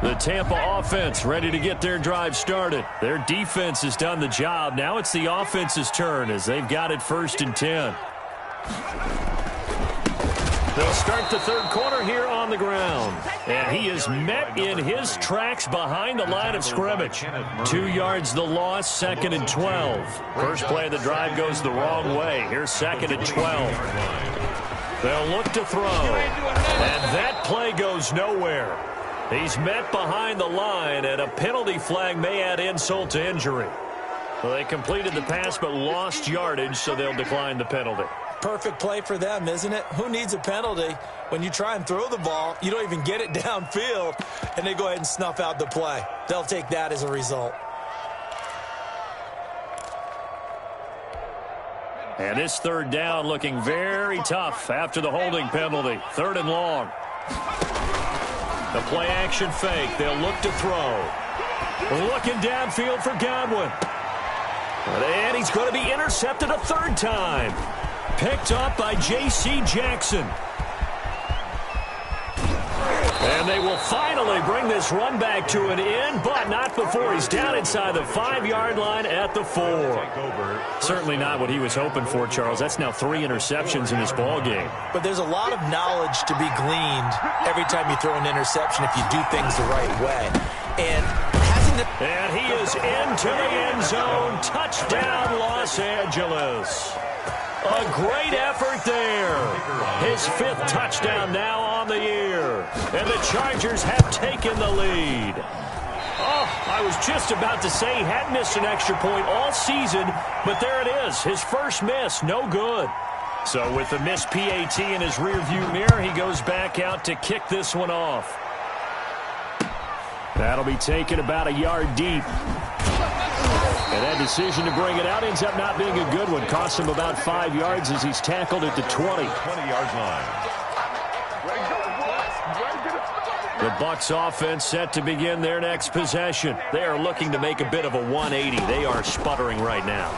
The Tampa offense ready to get their drive started. Their defense has done the job. Now it's the offense's turn as they've got it 1st and 10. They'll start the third quarter here on the ground. And he is met in his tracks behind the line of scrimmage. 2 yards the loss, 2nd and 12. First play of the drive goes the wrong way. Here's 2nd and 12. They'll look to throw. And that play goes nowhere. He's met behind the line, and a penalty flag may add insult to injury. Well, they completed the pass but lost yardage, so they'll decline the penalty. Perfect play for them, isn't it? Who needs a penalty when you try and throw the ball, you don't even get it downfield, and they go ahead and snuff out the play. They'll take that as a result. And this third down looking very tough after the holding penalty. 3rd and long. The play action fake. They'll look to throw. Looking downfield for Godwin. And he's going to be intercepted a 3rd time. Picked up by J.C. Jackson. And they will finally bring this run back to an end, but not before he's down inside the 5-yard line at the 4. Certainly not what he was hoping for, Charles. That's now 3 interceptions in this ball game. But there's a lot of knowledge to be gleaned every time you throw an interception if you do things the right way. And he is into the end zone. Touchdown, Los Angeles. A great effort there. His 5th touchdown now on the year. And the Chargers have taken the lead. Oh, I was just about to say he hadn't missed an extra point all season, but there it is. His first miss, no good. So with the missed PAT in his rearview mirror, he goes back out to kick this one off. That'll be taken about a yard deep. And that decision to bring it out ends up not being a good one. Costs him about 5 yards as he's tackled at the 20-yard line. The Bucs offense set to begin their next possession. They are looking to make a bit of a 180. They are sputtering right now.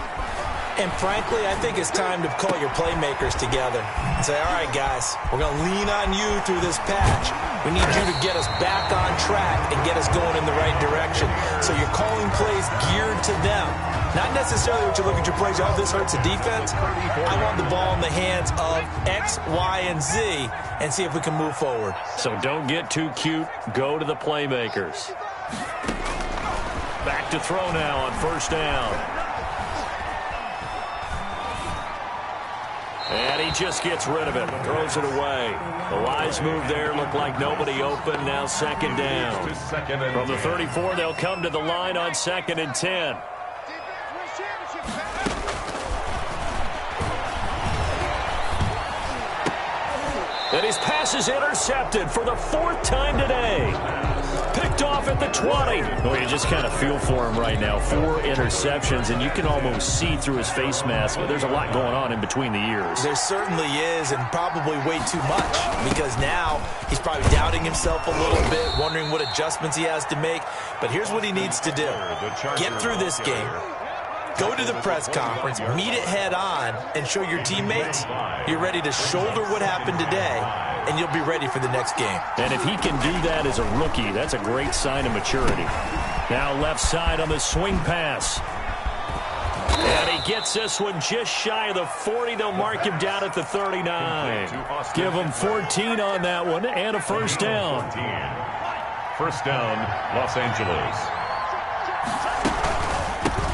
And frankly, I think it's time to call your playmakers together and say, all right, guys, we're going to lean on you through this patch. We need you to get us back on track and get us going in the right direction. So you're calling plays geared to them. Not necessarily what you look at your plays, oh, this hurts the defense. I want the ball in the hands of X, Y, and Z and see if we can move forward. So don't get too cute. Go to the playmakers. Back to throw now on 1st down. And he just gets rid of it, throws it away. The wise move there, looked like nobody open, now 2nd down. From the 34, they'll come to the line on 2nd and 10. And his pass is intercepted for the 4th time today. Picked off at the 20. Well, you just kind of feel for him right now. 4 interceptions, and you can almost see through his face mask. There's a lot going on in between the ears. There certainly is, and probably way too much, because now he's probably doubting himself a little bit, wondering what adjustments he has to make. But here's what he needs to do. Get through this game. Go to the press conference, meet it head on, and show your teammates you're ready to shoulder what happened today, and you'll be ready for the next game. And if he can do that as a rookie, that's a great sign of maturity. Now left side on the swing pass. And he gets this one just shy of the 40. They'll mark him down at the 39. Give him 14 on that one and a 1st down. 1st down, Los Angeles.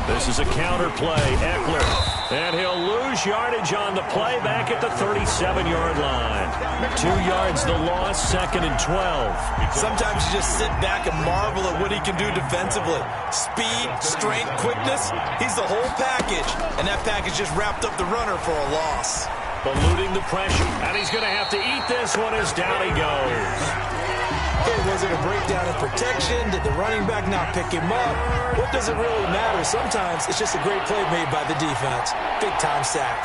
This is a counter play. Eckler. And he'll lose yardage on the play back at the 37-yard line. 2 yards the loss, 2nd and 12. Sometimes you just sit back and marvel at what he can do defensively. Speed, strength, quickness. He's the whole package. And that package just wrapped up the runner for a loss. Eluding the pressure. And he's going to have to eat this one as down he goes. Was it a breakdown in protection? Did the running back not pick him up? What does it really matter? Sometimes it's just a great play made by the defense. Big-time sack.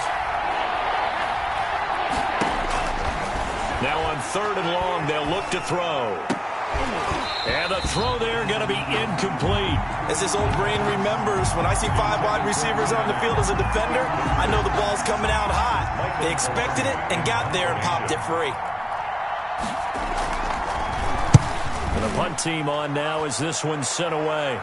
Now on 3rd and long, they'll look to throw. And the throw there going to be incomplete. As this old brain remembers, when I see 5 wide receivers on the field as a defender, I know the ball's coming out hot. They expected it and got there and popped it free. The punt team on now as this one's sent away.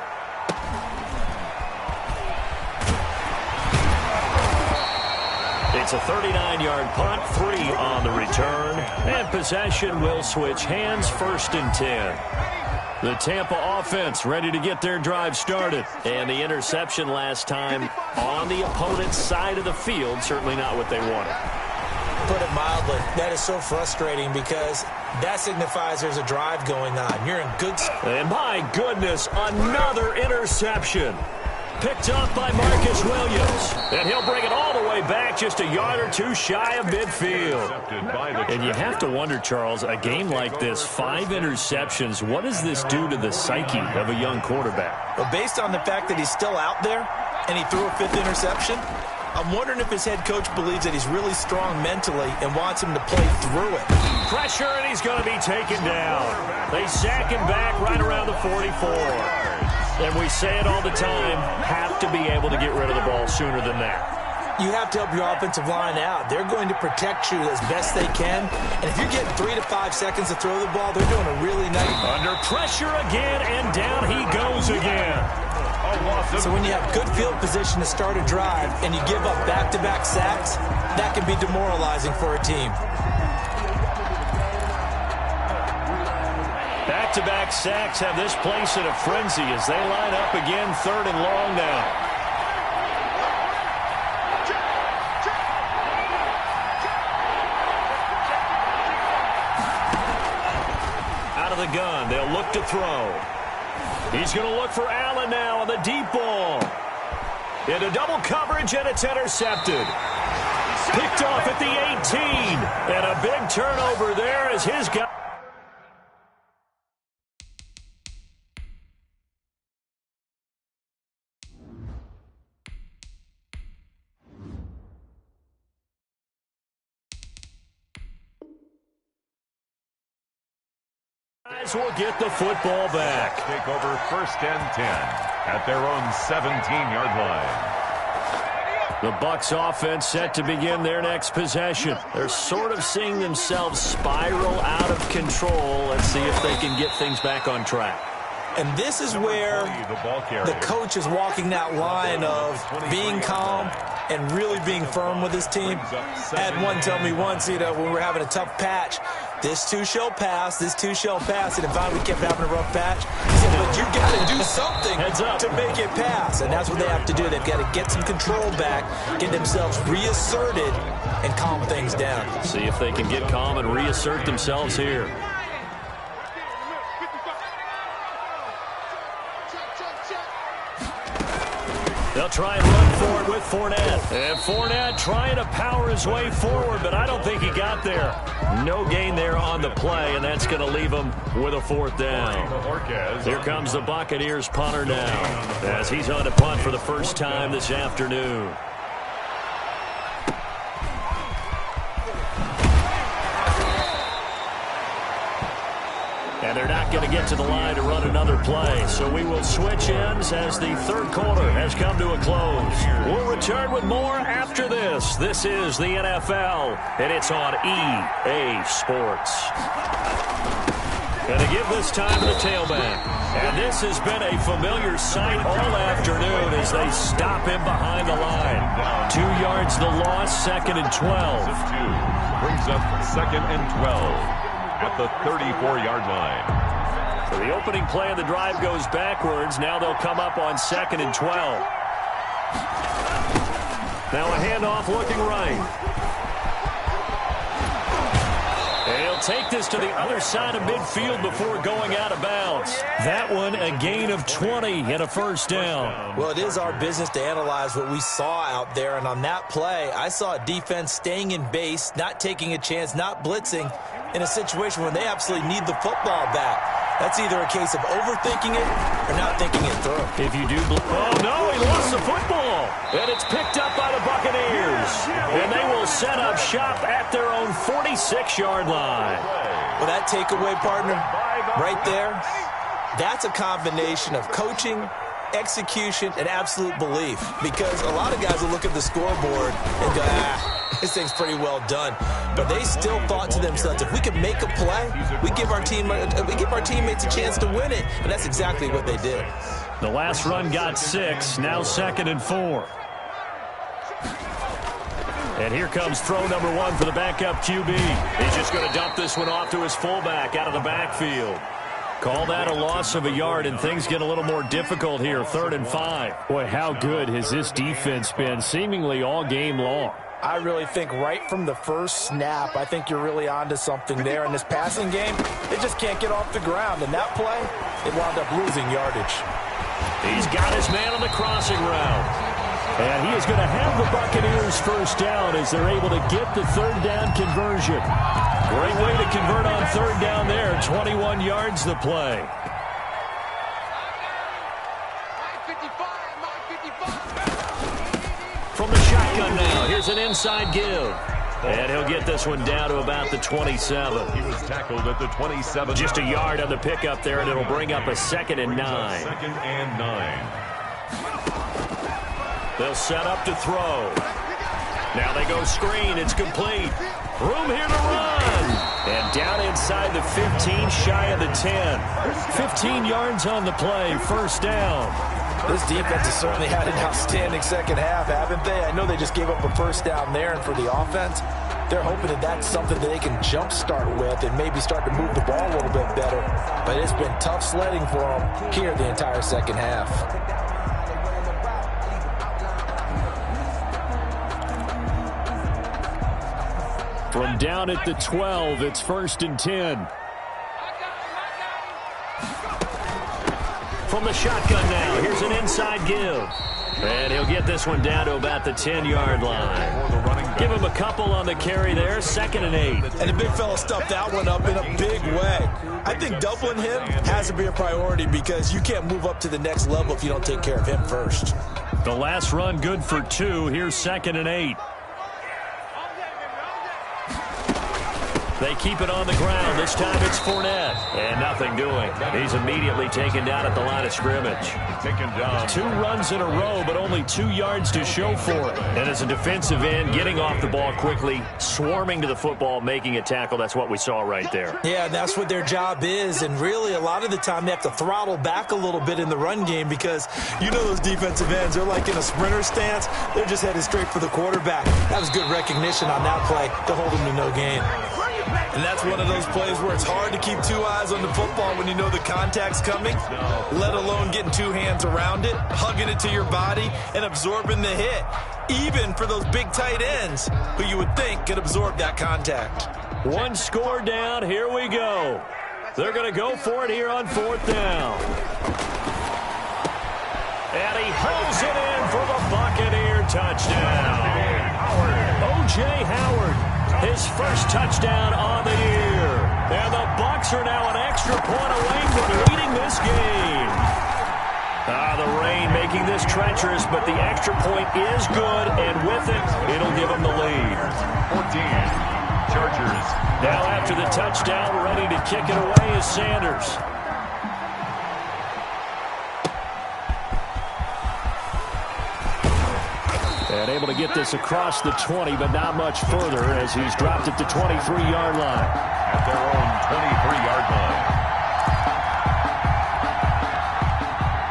It's a 39-yard punt, 3 on the return, and possession will switch hands, 1st and 10. The Tampa offense ready to get their drive started. And the interception last time on the opponent's side of the field, certainly not what they wanted. Put it mildly, that is so frustrating because that signifies there's a drive going on. You're in good... And my goodness, another interception. Picked up by Marcus Williams. And he'll bring it all the way back just a yard or two shy of midfield. And you have to wonder, Charles, a game like this, 5 interceptions, what does this do to the psyche of a young quarterback? Well, based on the fact that he's still out there and he threw a 5th interception, I'm wondering if his head coach believes that he's really strong mentally and wants him to play through it. Pressure, and he's going to be taken down. They sack him back right around the 44. And we say it all the time, have to be able to get rid of the ball sooner than that. You have to help your offensive line out. They're going to protect you as best they can. And if you're getting 3 to 5 seconds to throw the ball, they're doing a really nice... Under pressure again, and down he goes again. So when you have good field position to start a drive and you give up back-to-back sacks, that can be demoralizing for a team. Back-to-back sacks have this place in a frenzy as they line up again, 3rd and long now. Out of the gun, they'll look to throw. He's going to look for Allen now on the deep ball. Into double coverage, and it's intercepted. Picked off at the 18. And a big turnover there as his guy... will get the football back. Take over 1st and 10 at their own 17-yard line. The Bucs offense set to begin their next possession. They're sort of seeing themselves spiral out of control. Let's see if they can get things back on track. And this is where the coach is walking that line of being calm and really being firm with his team. I had one tell me once, when we were having a tough patch, this too shall pass, this too shall pass. And finally we kept having a rough patch. He said, but you got to do something to make it pass. And that's what they have to do. They've got to get some control back, get themselves reasserted, and calm things down. See if they can get calm and reassert themselves here. They'll try and run for it with Fournette. And Fournette trying to power his way forward, but I don't think he got there. No gain there on the play, and that's going to leave him with a 4th down. Here comes the Buccaneers punter now, as he's on to punt for the first time this afternoon. And they're not going to get to the line to run another play. So we will switch ends as the 3rd quarter has come to a close. We'll return with more after this. This is the NFL, and it's on EA Sports. And to give this time to the tailback. And this has been a familiar sight all afternoon as they stop him behind the line. 2 yards the loss, 2nd and 12. Brings up 2nd and 12. At the 34-yard line. So the opening play of the drive goes backwards. Now they'll come up on 2nd and 12. Now a handoff looking right. And he'll take this to the other side of midfield before going out of bounds. That one a gain of 20 and a 1st down. Well, it is our business to analyze what we saw out there. And on that play, I saw a defense staying in base, not taking a chance, not blitzing, in a situation where they absolutely need the football back. That's either a case of overthinking it or not thinking it through. If you do... Oh, no, he lost the football. And it's picked up by the Buccaneers. And they will set up shop at their own 46-yard line. Well, that takeaway, partner, right there, that's a combination of coaching, execution, and absolute belief. Because a lot of guys will look at the scoreboard and go, This thing's pretty well done. But they still thought to themselves, if we could make a play, we give our teammates a chance to win it. And that's exactly what they did. The last run got 6, now 2nd and 4. And here comes throw number 1 for the backup QB. He's just going to dump this one off to his fullback out of the backfield. Call that a loss of a yard, and things get a little more difficult here, 3rd and 5. Boy, how good has this defense been seemingly all game long? I really think right from the first snap, I think you're really onto something there. In this passing game, they just can't get off the ground. And that play, it wound up losing yardage. He's got his man on the crossing route. And he is going to have the Buccaneers first down as they're able to get the 3rd down conversion. Great way to convert on 3rd down there. 21 yards the play. From the shotgun now, here's an inside give. And he'll get this one down to about the 27. He was tackled at the 27. Just a yard on the pickup there, and it'll bring up a 2nd and 9. 2nd and 9. They'll set up to throw. Now they go screen. It's complete. Room here to run. And down inside the 15, shy of the 10. 15 yards on the play. First down. This defense has certainly had an outstanding second half, haven't they? I know they just gave up a first down there, and for the offense, they're hoping that that's something that they can jumpstart with and maybe start to move the ball a little bit better. But it's been tough sledding for them here the entire second half. From down at the 12, it's 1st and 10. From the shotgun now, here's an inside give. And he'll get this one down to about the 10-yard line. Give him a couple on the carry there, 2nd and 8. And the big fella stuffed that one up in a big way. I think doubling him has to be a priority because you can't move up to the next level if you don't take care of him first. The last run good for 2. Here's 2nd and 8. They keep it on the ground. This time it's Fournette. And nothing doing. He's immediately taken down at the line of scrimmage. Taken down. 2 runs in a row, but only 2 yards to show for it. And as a defensive end, getting off the ball quickly, swarming to the football, making a tackle. That's what we saw right there. Yeah, that's what their job is. And really, a lot of the time, they have to throttle back a little bit in the run game because you know those defensive ends, they're like in a sprinter stance. They're just headed straight for the quarterback. That was good recognition on that play to hold him to no gain. And that's one of those plays where it's hard to keep 2 eyes on the football when you know the contact's coming, let alone getting 2 hands around it, hugging it to your body, and absorbing the hit, even for those big tight ends who you would think could absorb that contact. 1 score down. Here we go. They're going to go for it here on 4th down. And he hauls it in for the Buccaneer touchdown. O.J. Howard. His first touchdown on the year. And the Bucs are now an extra point away from leading this game. The rain making this treacherous, but the extra point is good, and with it, it'll give them the lead. 14, Chargers. Now after the touchdown, ready to kick it away is Sanders. And able to get this across the 20, but not much further as he's dropped at the 23-yard line. At their own 23-yard line.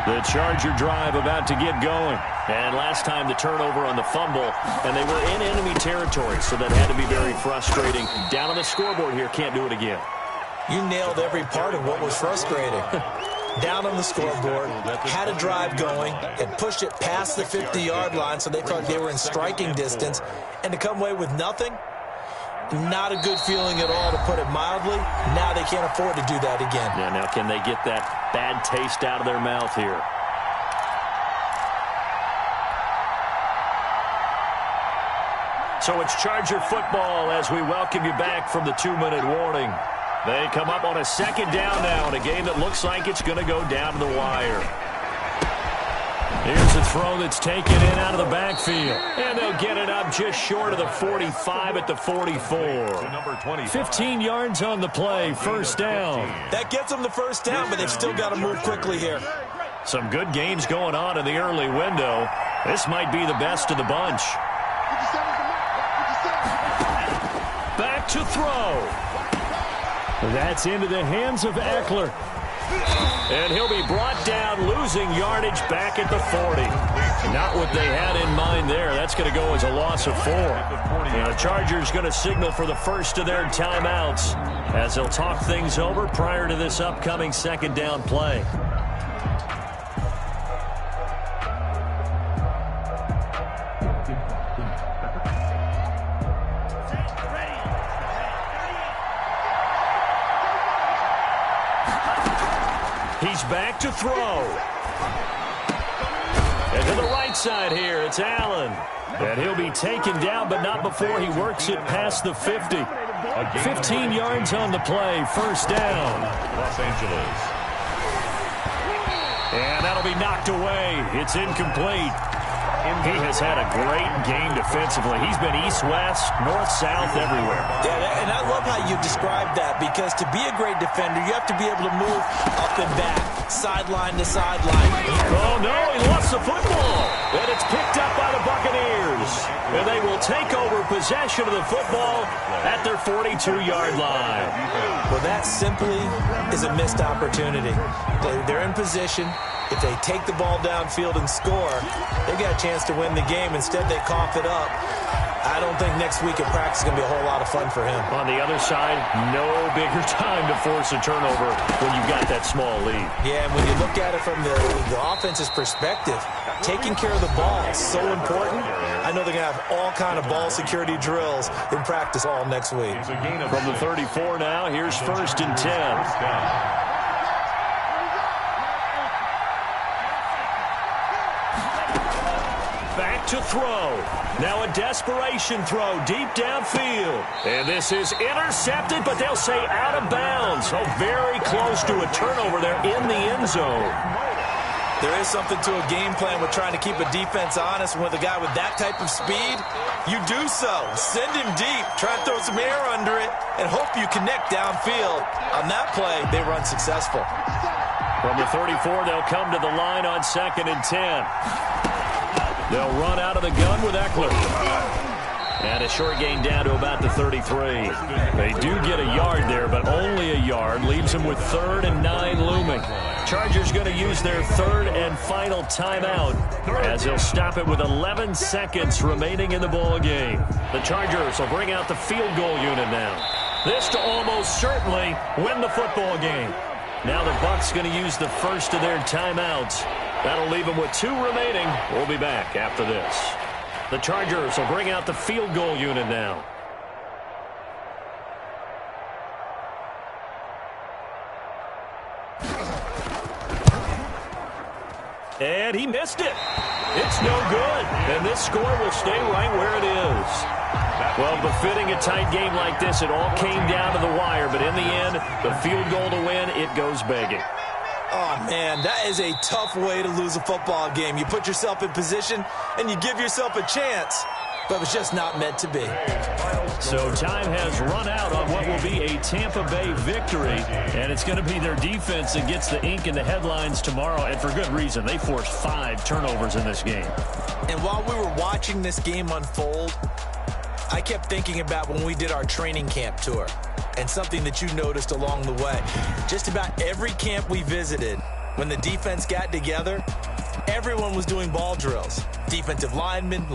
The Charger drive about to get going. And last time the turnover on the fumble, and they were in enemy territory, so that had to be very frustrating. Down on the scoreboard here, can't do it again. You nailed every part of what was frustrating. Down on the scoreboard, had a drive going, had pushed it past the 50-yard line so they thought they were in striking distance, and to come away with nothing, not a good feeling at all, to put it mildly. Now they can't afford to do that again. Yeah, now can they get that bad taste out of their mouth here? So it's Charger football as we welcome you back from the 2-minute warning. They come up on a 2nd down now in a game that looks like it's going to go down to the wire. Here's a throw that's taken in out of the backfield. And they'll get it up just short of the 45 at the 44. 15 yards on the play, first down. That gets them the first down, but they've still got to move quickly here. Some good games going on in the early window. This might be the best of the bunch. to throw. That's into the hands of Eckler. And he'll be brought down, losing yardage back at the 40. Not what they had in mind there. That's going to go as a loss of 4. And the Chargers going to signal for the first of their timeouts as they'll talk things over prior to this upcoming second down play. He's back to throw. And to the right side here, it's Allen. And he'll be taken down, but not before he works it past the 50. 15 yards on the play, first down. Los Angeles. And that'll be knocked away. It's incomplete. He has had a great game defensively. He's been east-west, north-south, everywhere. Yeah, and I love how you described that, because to be a great defender, you have to be able to move up and back, sideline to sideline. Oh, no, he lost the football. And it's picked up by the Buccaneers. And they will take over possession of the football at their 42-yard line. Well, that simply is a missed opportunity. They're in position. If they take the ball downfield and score, they've got a chance to win the game. Instead, they cough it up. I don't think next week at practice is going to be a whole lot of fun for him. On the other side, no bigger time to force a turnover when you've got that small lead. Yeah, and when you look at it from the offense's perspective, taking care of the ball is so important. I know they're going to have all kind of ball security drills in practice all next week. From the 34 now, here's 1st and 10. Back to throw. Now a desperation throw deep downfield. And this is intercepted, but they'll say out of bounds. So very close to a turnover there in the end zone. There is something to a game plan with trying to keep a defense honest. And with a guy with that type of speed, you do so. Send him deep. Try and throw some air under it and hope you connect downfield. On that play, they were unsuccessful. From the 34, they'll come to the line on 2nd and 10. They'll run out of the gun with Eckler. And a short gain down to about the 33. They do get a yard there, but only a yard. Leaves them with 3rd and 9 looming. Chargers going to use their 3rd and final timeout as they'll stop it with 11 seconds remaining in the ball game. The Chargers will bring out the field goal unit now. This to almost certainly win the football game. Now the Bucs going to use the first of their timeouts. That'll leave them with 2 remaining. We'll be back after this. The Chargers will bring out the field goal unit now. And he missed it. It's no good. And this score will stay right where it is. Well, befitting a tight game like this, it all came down to the wire. But in the end, the field goal to win, it goes begging. Oh, man, that is a tough way to lose a football game. You put yourself in position, and you give yourself a chance. But it's just not meant to be. So time has run out on what will be a Tampa Bay victory. And it's going to be their defense that gets the ink in the headlines tomorrow. And for good reason. They forced 5 turnovers in this game. And while we were watching this game unfold, I kept thinking about when we did our training camp tour. And something that you noticed along the way. Just about every camp we visited, when the defense got together, everyone was doing ball drills. Defensive linemen,